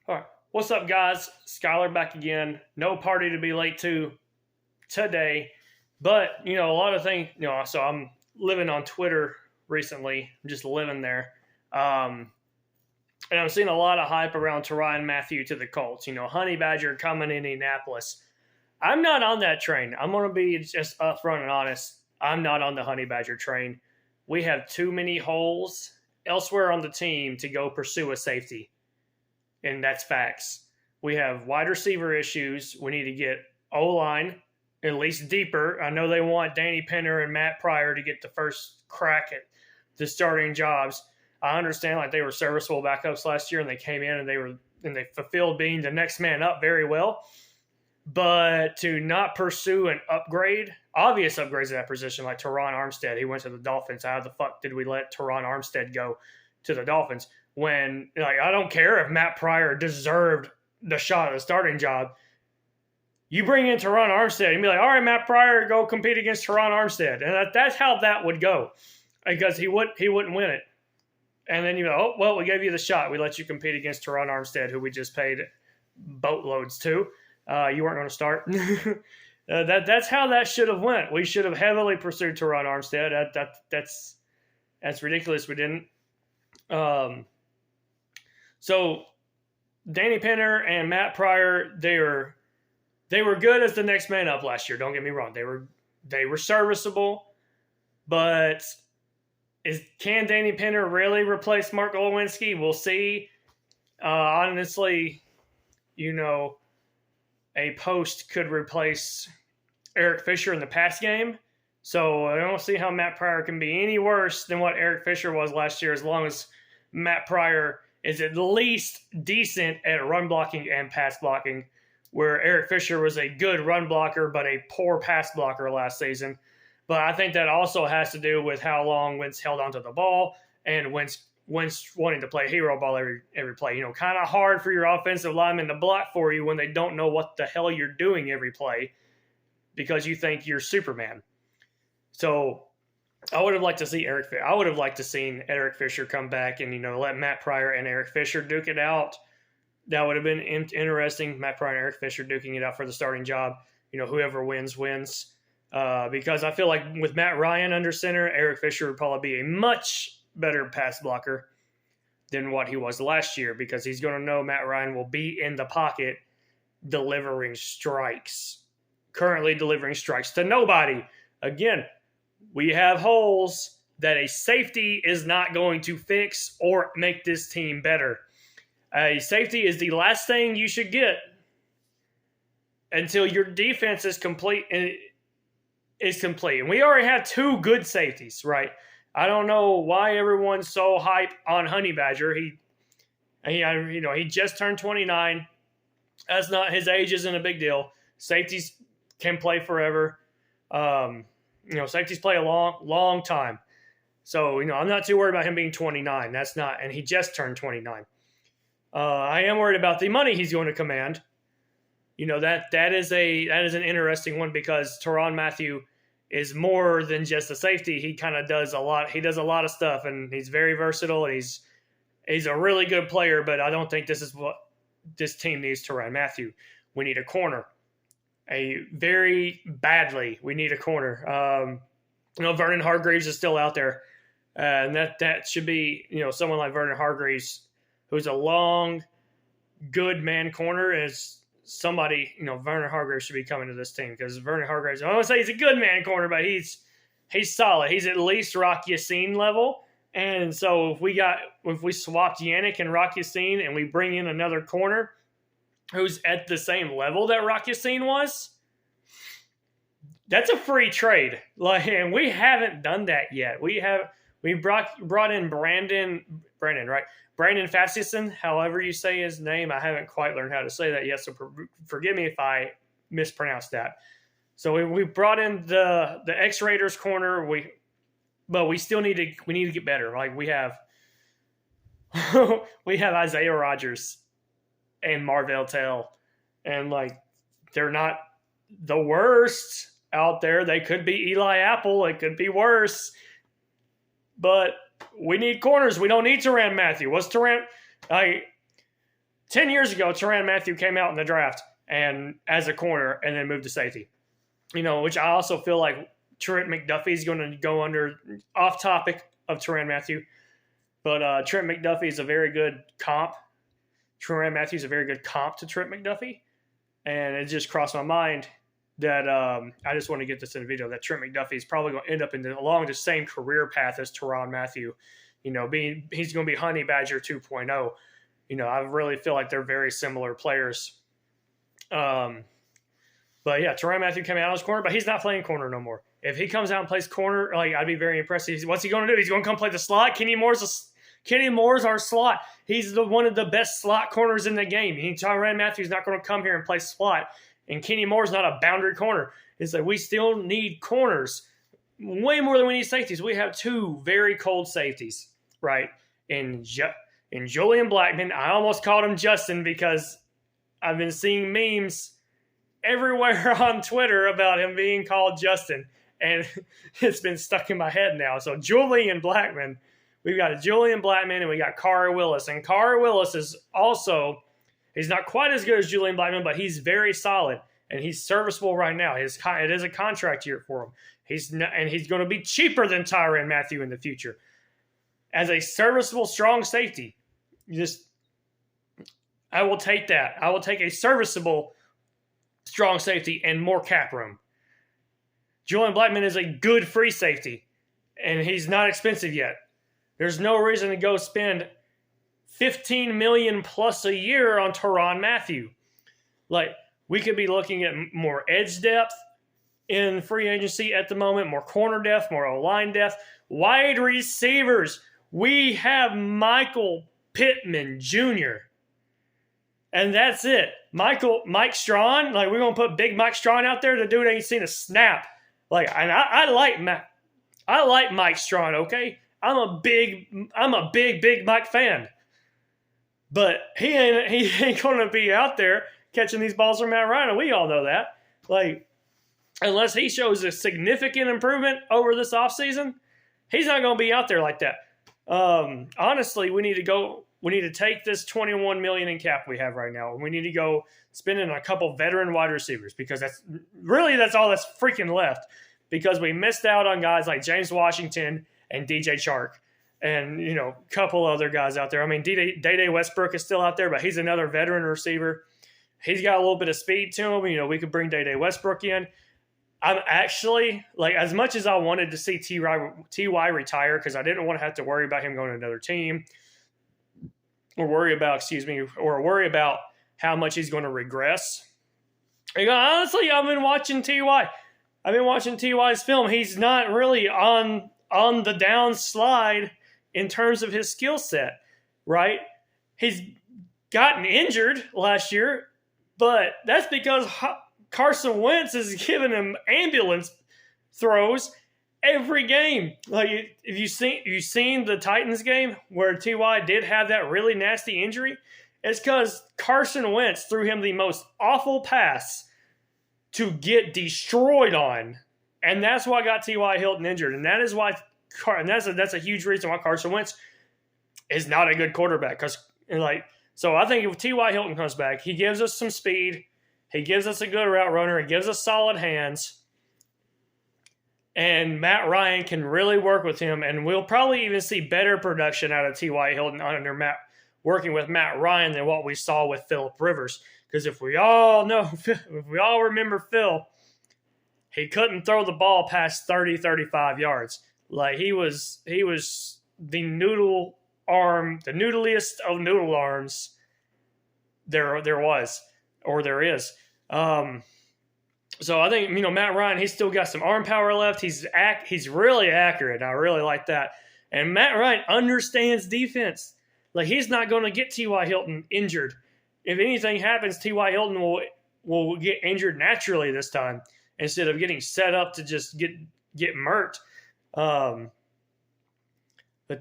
All right. What's up, guys? Skylar back again. No party to be late to today. But, a lot of things, so I'm living on Twitter recently. I'm just living there. And I'm seeing a lot of hype around TYRANN MATHIEU to the Colts. Honey Badger coming in Indianapolis. I'm not on that train. I'm going to be just upfront and honest. I'm not on the Honey Badger train. We have too many holes elsewhere on the team to go pursue a safety. And that's facts. We have wide receiver issues. We need to get O-line at least deeper. I know they want Danny Penner and Matt Pryor to get the first crack at the starting jobs. I understand like they were serviceable backups last year and they came in and they fulfilled being the next man up very well. But to not pursue an upgrade, obvious upgrades at that position, like Terron Armstead, he went to the Dolphins. How the fuck did we let Terron Armstead go to the Dolphins? When, I don't care if Matt Pryor deserved the shot at the starting job. You bring in Terron Armstead and be like, all right, Matt Pryor, go compete against Terron Armstead. And that's how that would go because he wouldn't win it. And then we gave you the shot. We let you compete against Terron Armstead, who we just paid boatloads to. You weren't going to start. That's how that should have went. We should have heavily pursued Terron Armstead. That's ridiculous. We didn't. So Danny Penner and Matt Pryor, they were good as the next man up last year. Don't get me wrong. They were serviceable, but can Danny Penner really replace Mark Olowinski? We'll see. Honestly, a post could replace Eric Fisher in the pass game. So I don't see how Matt Pryor can be any worse than what Eric Fisher was last year, as long as Matt Pryor is at least decent at run blocking and pass blocking, where Eric Fisher was a good run blocker but a poor pass blocker last season. But I think that also has to do with how long Wentz held onto the ball and Wentz wanting to play hero ball every play. Kind of hard for your offensive linemen to block for you when they don't know what the hell you're doing every play because you think you're Superman. So I would have liked to see Eric Fisher come back and, let Matt Pryor and Eric Fisher duke it out. That would have been interesting. Matt Pryor and Eric Fisher duking it out for the starting job. Whoever wins. Because I feel like with Matt Ryan under center, Eric Fisher would probably be a much better pass blocker than what he was last year because he's going to know Matt Ryan will be in the pocket delivering strikes. Currently delivering strikes to nobody. Again, we have holes that a safety is not going to fix or make this team better. A safety is the last thing you should get until your defense is complete. And we already have two good safeties, right? I don't know why everyone's so hype on Honey Badger. He just turned 29. That's not his age isn't a big deal. Safeties can play forever. Safeties play a long time. So, I'm not too worried about him being 29. And he just turned 29. I am worried about the money he's going to command. That is an interesting one because Tyrann Mathieu is more than just a safety. He kind of does a lot. He does a lot of stuff, and he's very versatile, and he's a really good player, but I don't think this is what this team needs. Tyrann Mathieu. We need a corner. Very badly, we need a corner. Vernon Hargreaves is still out there, and that should be, someone like Vernon Hargreaves, who's a long, good man corner, is somebody, Vernon Hargreaves should be coming to this team because Vernon Hargreaves, I don't want to say he's a good man corner, but he's solid. He's at least Rock Ya-Sin level. And so if we swapped Yannick and Rock Ya-Sin and we bring in another corner who's at the same level that Rock Ya-Sin was, that's a free trade. And we haven't done that yet. We brought in Brandon, right? Brandon Fascison, however you say his name. I haven't quite learned how to say that yet, so forgive me if I mispronounced that. So we brought in the X-Raiders corner. But we still need to get better. Like we have Isaiah Rodgers and Marvell Tell, and they're not the worst out there. They could be Eli Apple. It could be worse. But we need corners. We don't need Tyrann Mathieu. What's Tyrann? 10 years ago, TYRANN Mathieu came out in the draft and as a corner and then moved to safety. Which I also feel like Trent McDuffie is going to go under, off topic of TYRANN Mathieu. But Trent McDuffie is a very good comp. TYRANN Mathieu is a very good comp to Trent McDuffie. And it just crossed my mind that I just want to get this in the video, that Trent McDuffie is probably going to end up along the same career path as TYRANN Mathieu. He's going to be Honey Badger 2.0. I really feel like they're very similar players. But yeah, TYRANN Mathieu came out as corner, but he's not playing corner no more. If he comes out and plays corner, I'd be very impressed. What's he going to do? He's going to come play the slot. Kenny Moore's our slot. He's one of the best slot corners in the game. TYRANN Mathieu's not going to come here and play slot. And Kenny Moore's not a boundary corner. It's like we still need corners way more than we need safeties. We have two very cold safeties, right? In Julian Blackman, I almost called him Justin because I've been seeing memes everywhere on Twitter about him being called Justin. And it's been stuck in my head now. So Julian Blackman, we've got Julian Blackman and we got Khari Willis. And Khari Willis is also, he's not quite as good as Julian Blackman, but he's very solid. And he's serviceable right now. It is a contract year for him. He's going to be cheaper than TYRANN Mathieu in the future. As a serviceable, strong safety, I will take that. I will take a serviceable, strong safety and more cap room. Julian Blackman is a good free safety, and he's not expensive yet. There's no reason to go spend $15 million plus a year on TYRANN Mathieu. We could be looking at more edge depth in free agency at the moment, more corner depth, more O-line depth, wide receivers. We have Michael Pittman Jr., and that's it. Mike Strawn, we're going to put big Mike Strawn out there. The dude ain't seen a snap. I like Mike Strawn, okay? I'm a big Mike fan. But he ain't going to be out there catching these balls from Matt Ryan, and we all know that. Unless he shows a significant improvement over this offseason, he's not going to be out there like that. Honestly, we need to take this $21 million in cap we have right now. We need to go spending a couple veteran wide receivers because that's all that's freaking left. Because we missed out on guys like James Washington and DJ Chark and, a couple other guys out there. I mean, Day Westbrook is still out there, but he's another veteran receiver. He's got a little bit of speed to him. We could bring Day Westbrook in. I'm actually, as much as I wanted to see T.Y. retire because I didn't want to have to worry about him going to another team or worry about how much he's going to regress. Honestly, I've been watching T.Y. I've been watching T.Y.'s film. He's not really on the downslide in terms of his skill set, right? He's gotten injured last year, but that's because Carson Wentz is giving him ambulance throws every game. If you've seen the Titans game where T.Y. did have that really nasty injury, it's because Carson Wentz threw him the most awful pass to get destroyed on, and that's why got T.Y. Hilton injured, and that is why, that's a huge reason why Carson Wentz is not a good quarterback. So I think if T.Y. Hilton comes back, he gives us some speed, he gives us a good route runner, he gives us solid hands, and Matt Ryan can really work with him, and we'll probably even see better production out of T.Y. Hilton under working with Matt Ryan than what we saw with Phillip Rivers. Because if we all remember Phil, he couldn't throw the ball past 30, 35 yards. He was the noodle arm, the noodliest of noodle arms there was, or there is. So I think, Matt Ryan, he's still got some arm power left. He's really accurate. I really like that. And Matt Ryan understands defense. He's not going to get T.Y. Hilton injured. If anything happens, T.Y. Hilton will get injured naturally this time instead of getting set up to just get murked. But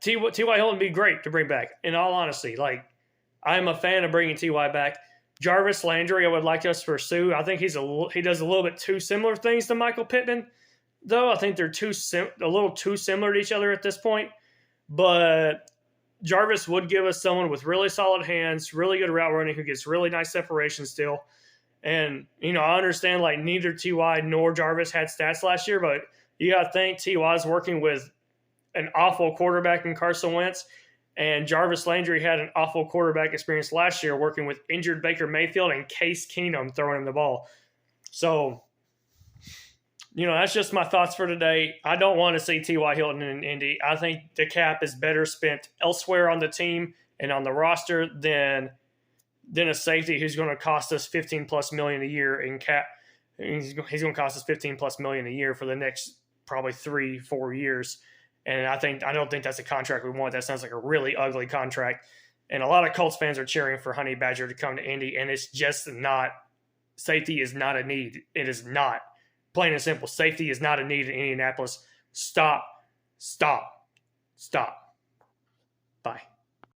T.Y. Hilton would be great to bring back, in all honesty. I'm a fan of bringing T.Y. back. Jarvis Landry, I would like us to pursue. I think he does a little bit too similar things to Michael Pittman, though. I think they're a little too similar to each other at this point. But Jarvis would give us someone with really solid hands, really good route running, who gets really nice separation still. And, I understand like neither Ty nor Jarvis had stats last year, but you got to think Ty's working with an awful quarterback in Carson Wentz, and Jarvis Landry had an awful quarterback experience last year working with injured Baker Mayfield and Case Keenum throwing him the ball. So, that's just my thoughts for today. I don't want to see T.Y. Hilton in Indy. I think the cap is better spent elsewhere on the team and on the roster than a safety who's going to cost us $15+ million a year in cap. He's going to cost us $15+ million a year for the next probably 3-4 years. And I don't think that's a contract we want. That sounds like a really ugly contract. And a lot of Colts fans are cheering for Honey Badger to come to Indy, and it's just not. Safety is not a need. It is not. Plain and simple. Safety is not a need in Indianapolis. Stop.